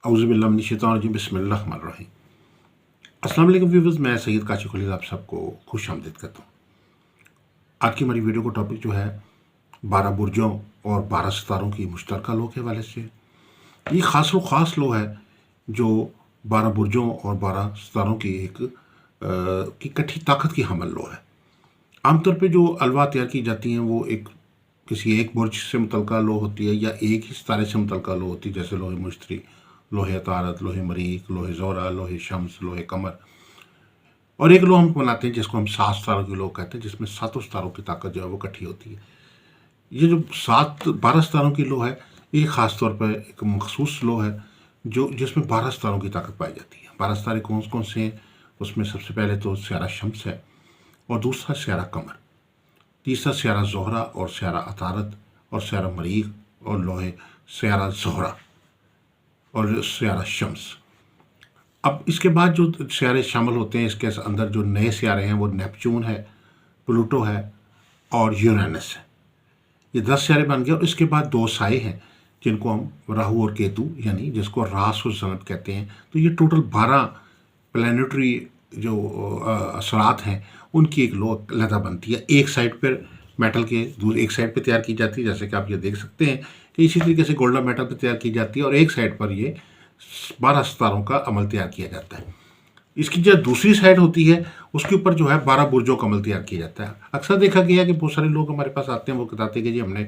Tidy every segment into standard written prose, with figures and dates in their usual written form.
औज़ुबिल्लाहिमिनश्शैतानिर्रजीम बिस्मिल्लाहिर्रहमानिर्रहीम। अस्सलाम वालेकुम व्यूअर्स, मैं सैयद काशिफ खलील आप सबको खुश आमदीद करता हूँ। आज की हमारी वीडियो का टॉपिक जो है 12 बुर्जों और 12 सितारों की मुश्तरका लौ के हवाले से। ये ख़ास लौ है जो 12 बुर्जों और 12 सितारों की की इकट्ठी ताकत की हमल लौ है। आमतौर पे जो अलवा तैयार की जाती हैं वो किसी एक बुर्ज से मुतल्लिका लौ होती है या एक ही सितारे से मुतल्लिका लौ होती है, जैसे लोहे मुश्तरी, लोहे तारत, लोहे मरीख, लोहे ज़ोहरा, लोहे शम्स, लोहे कमर। और एक लौ हम बनाते हैं जिसको हम 7 सितारों की लौ कहते हैं, जिसमें 7 सितारों की ताकत जो है वो इकट्ठी होती है। ये जो 12 सितारों की लौ है, ये ख़ास तौर पर एक मखसूस लौ है जिसमें 12 सितारों की ताकत पाई जाती है। 12 सितारे कौन कौन से हैं? उसमें सबसे पहले तो स्यारा शम्स है, और दूसरा स्यारा कमर, तीसरा स्यारा ज़ोहरा और स्यारा अतारत और स्यारा मरीख और लोहे स्यारा ज़ोहरा और स्यारा शम्स। अब इसके बाद जो स्यारे शामिल होते हैं इसके अंदर, जो नए स्यारे हैं वो नेपच्यून है, प्लूटो है और यूरेनस है। ये 10 स्यारे बन गए। और इसके बाद 2 साए हैं जिनको हम राहु और केतु, यानी जिसको रास और ज़नत कहते हैं। तो ये टोटल 12 प्लानिटरी जो असरात हैं उनकी एक लौ अलहदा बनती है। एक साइड पर मेटल के एक साइड पे तैयार की जाती है, जैसे कि आप ये देख सकते हैं कि इसी तरीके से गोल्डन मेटल पे तैयार की जाती है, और एक साइड पर ये 12 सितारों का अमल तैयार किया जाता है। इसकी जो दूसरी साइड होती है उसके ऊपर जो है 12 बुर्जों का अमल तैयार किया जाता है। अक्सर देखा गया है कि बहुत सारे लोग हमारे पास आते हैं, वो बताते हैं कि जी हमने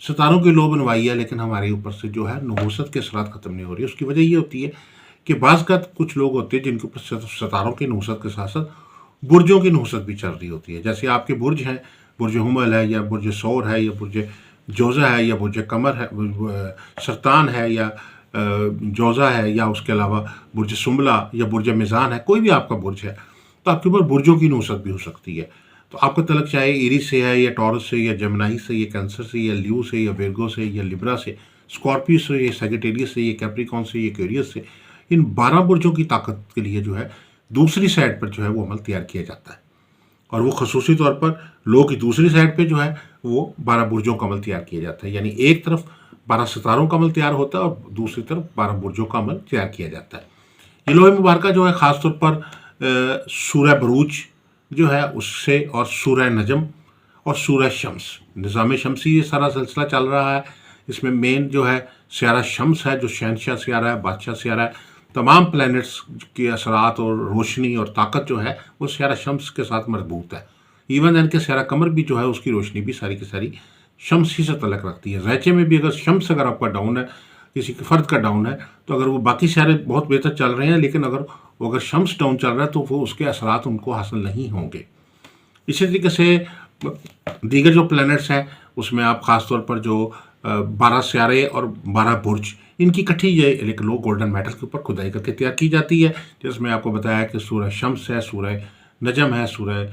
सितारों की लौ बनवाई है, लेकिन हमारे ऊपर से जो है नहूसत के असरात ख़त्म नहीं हो रही। उसकी वजह ये होती है कि बाज़ का कुछ लोग होते हैं जिनके ऊपर सितारों की नहूसत के साथ साथ बुर्जों की नहूसत भी चल रही होती है। जैसे आपके बुर्ज हैं, बुर्ज हुमल है या बुर्ज सौर है या बुर्ज जोज़ा है या बुर्ज कमर है, सरतान है या जोज़ा है, या उसके अलावा बुर्ज सुमला या बुर्ज मिज़ान है, कोई भी आपका बुर्ज है, तो आपके ऊपर बुर्जों की नहूसत भी हो सकती है। तो आपका तलक चाहे एरीज से है या टॉरस से या जेमिनी से या कैंसर से या ल्यू से या विर्गो से या लिब्रा से, स्कॉर्पियो से या सैजिटेरियस से या कैप्रिकॉन से या एक्वेरियस से, इन 12 बुर्जों की ताकत के लिए जो है दूसरी साइड पर जो है वो अमल तैयार किया जाता है। और वो खसूसी तौर पर लौ की दूसरी साइड पे जो है वो 12 बुर्जों का अमल तैयार किया जाता है। यानी एक तरफ 12 सितारों का अमल तैयार होता है और दूसरी तरफ 12 बुर्जों का अमल तैयार किया जाता है। ये लोहे मुबारका जो है ख़ास तौर पर सूरह बरूज जो है उससे, और सूरह नजम और सूरह शम्स, निज़ाम शमसी ये सारा सिलसिला चल रहा है। इसमें मेन जो है स्यारा शम्स है, जो शहनशाह स्यारा है, बादशाह स्यारा है। तमाम प्लैनेट्स के असरात और रोशनी और ताकत जो है वो स्यारा शम्स के साथ मरबूत है। इवन इनके स्यारा कमर भी जो है उसकी रोशनी भी सारी की सारी शम्स ही से तलक रखती है। ज़ैचे में भी अगर शम्स अगर आपका डाउन है, किसी के फ़र्द का डाउन है, तो अगर वो बाकी सारे बहुत बेहतर चल रहे हैं, लेकिन अगर शम्स डाउन चल रहा है तो वो उसके असरात उनको हासिल नहीं होंगे। इसी तरीके से दीगर जो प्लैनेट्स हैं उसमें आप ख़ास तौर पर जो 12 स्यारे और 12 बुर्ज, इनकी इकट्ठी ये एक लौ गोल्डन मेटल के ऊपर खुदाई करके तैयार की जाती है, जिसमें आपको बताया कि सूरह शम्स है, सूरह नजम है, सूरह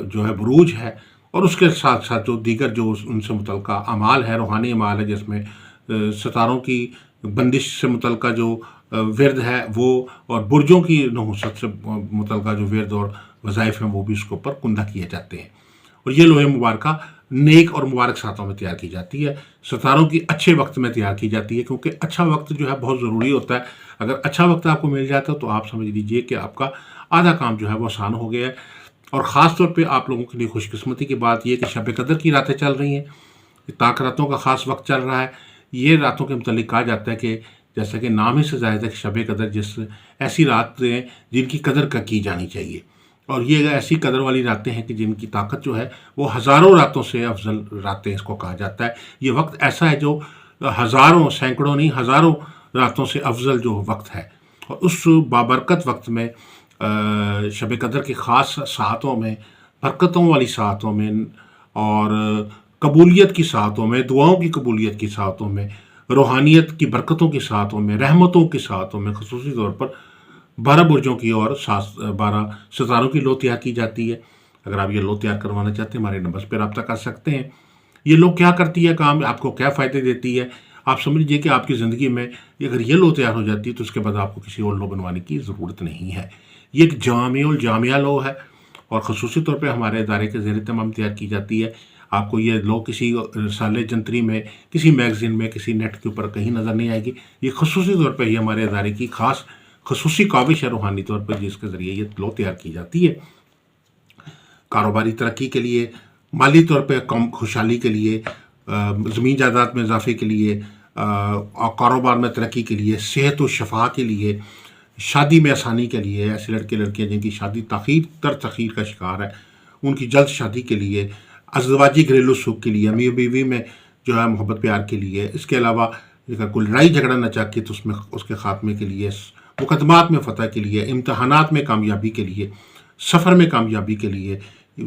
जो है बुरूज है, और उसके साथ साथ जो दीगर जो उनसे मुतल्लिका अमाल है, रूहानी अमाल है, जिसमें सितारों की बंदिश से मुतल्लिका जो विरद है वो, और बुर्जों की नहूसत से मुतल्लिका जो विरद और वज़ाइफ हैं वो भी उसके ऊपर कुंदा किए जाते हैं। और ये लोहे मुबारका नेक और मुबारक सातों में तैयार की जाती है, सितारों की अच्छे वक्त में तैयार की जाती है, क्योंकि अच्छा वक्त जो है बहुत ज़रूरी होता है। अगर अच्छा वक्त आपको मिल जाता है तो आप समझ लीजिए कि आपका आधा काम जो है वो आसान हो गया है। और ख़ास तौर पे आप लोगों के लिए खुशकिस्मती की बात यह है कि शब कदर की रातें चल रही हैं, ताक रातों का ख़ास वक्त चल रहा है। ये रातों के मुतालिक कहा जाता है कि जैसा कि नाम ही से ज़ाहिर है कि शब कदर जिस ऐसी रातें जिनकी कदर की जानी चाहिए, और ये ऐसी कदर वाली रातें हैं कि जिनकी ताकत जो है वो हज़ारों रातों से अफजल रातें इसको कहा जाता है। ये वक्त ऐसा है जो हज़ारों, सैकड़ों नहीं, हज़ारों रातों से अफजल जो वक्त है। और उस बाबरकत वक्त में शब कदर की ख़ास सातों में, बरकतों वाली सातों में और कबूलियत की सातों में, दुआओं की कबूलियत की सातों में, रूहानियत की बरकतों की सातों में, रहमतों की सातों में ख़ुसूसी तौर पर 12 बुर्जों की और 12 सितारों की लौ तैयार की जाती है। अगर आप ये लौ तैयार करवाना चाहते हैं हमारे नंबर पर रब्ता कर सकते हैं। ये लौ क्या करती है काम, आपको क्या फ़ायदे देती है, आप समझ लीजिए कि आपकी ज़िंदगी में अगर ये लौ तैयार हो जाती है तो उसके बाद आपको किसी और लौ बनवाने की ज़रूरत नहीं है। ये एक जामिया लौ है और ख़ुसूसी तौर पे हमारे इदारे के ज़ेर तमाम तैयार की जाती है। آپ کو یہ لو کسی رسالے جنتری میں، کسی میگزین میں، کسی نیٹ کے اوپر کہیں نظر نہیں آئے گی۔ یہ خصوصی طور پہ یہ ہمارے ادارے کی خاص خصوصی کاوش ہے روحانی طور پر، جس کے ذریعے یہ لو تیار کی جاتی ہے۔ کاروباری ترقی کے لیے، مالی طور پہ کم خوشحالی کے لیے، زمین جائیداد میں اضافے کے لیے، اور کاروبار میں ترقی کے لیے، صحت و شفا کے لیے، شادی میں آسانی کے لیے، ایسے لڑکے لڑکیاں جن کی شادی تاخیر کا شکار ہے، ان کی جلد شادی کے لیے، ازدواجی گھریلو سکھ کے لیے، میاں بیوی میں جو ہے محبت پیار کے لیے، اس کے علاوہ اگر کوئی لڑائی جھگڑا نہ چاہے تو اس کے خاتمے کے لیے، مقدمات میں فتح کے لیے، امتحانات میں کامیابی کے لیے، سفر میں کامیابی کے لیے،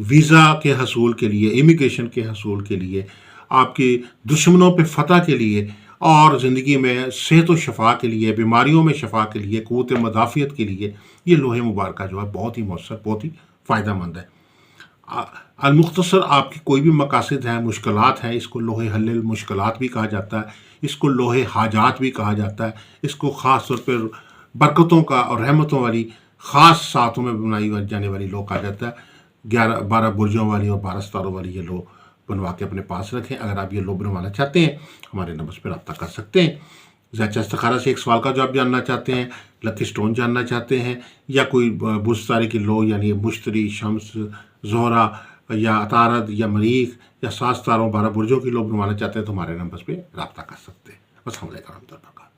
ویزا کے حصول کے لیے، امیگریشن کے حصول کے لیے، آپ کے دشمنوں پہ فتح کے لیے، اور زندگی میں صحت و شفا کے لیے، بیماریوں میں شفا کے لیے، قوت مدافعت کے لیے یہ لوہے مبارکہ جو ہے بہت ہی مؤثر، بہت ہی فائدہ مند ہے۔ المختصر آپ کی کوئی بھی مقاصد ہیں، مشکلات ہیں، اس کو لوہے حل المشکلات بھی کہا جاتا ہے، اس کو لوہے حاجات بھی کہا جاتا ہے، اس کو خاص طور پر برکتوں کا اور رحمتوں والی خاص ساتھوں میں بنائی جانے والی لو کہا جاتا ہے۔ 12 برجوں والی اور 12 ستاروں والی یہ لو بنوا کے اپنے پاس رکھیں۔ اگر آپ یہ لو بنوانا چاہتے ہیں ہمارے نمبر پہ رابطہ کر سکتے ہیں۔ زیچہ استخارہ سے ایک سوال کا جواب جاننا چاہتے ہیں، لکی سٹون جاننا چاہتے ہیں، یا کوئی بستاری کی لو یعنی مشتری، شمس، زہرہ یا عطارد یا مریخ یا 7 ستاروں 12 برجوں کی لو بنوانا چاہتے ہیں تو ہمارے نمبر پہ رابطہ کر سکتے ہیں۔ السلام علیکم ورحمۃ اللہ وبرکاتہ۔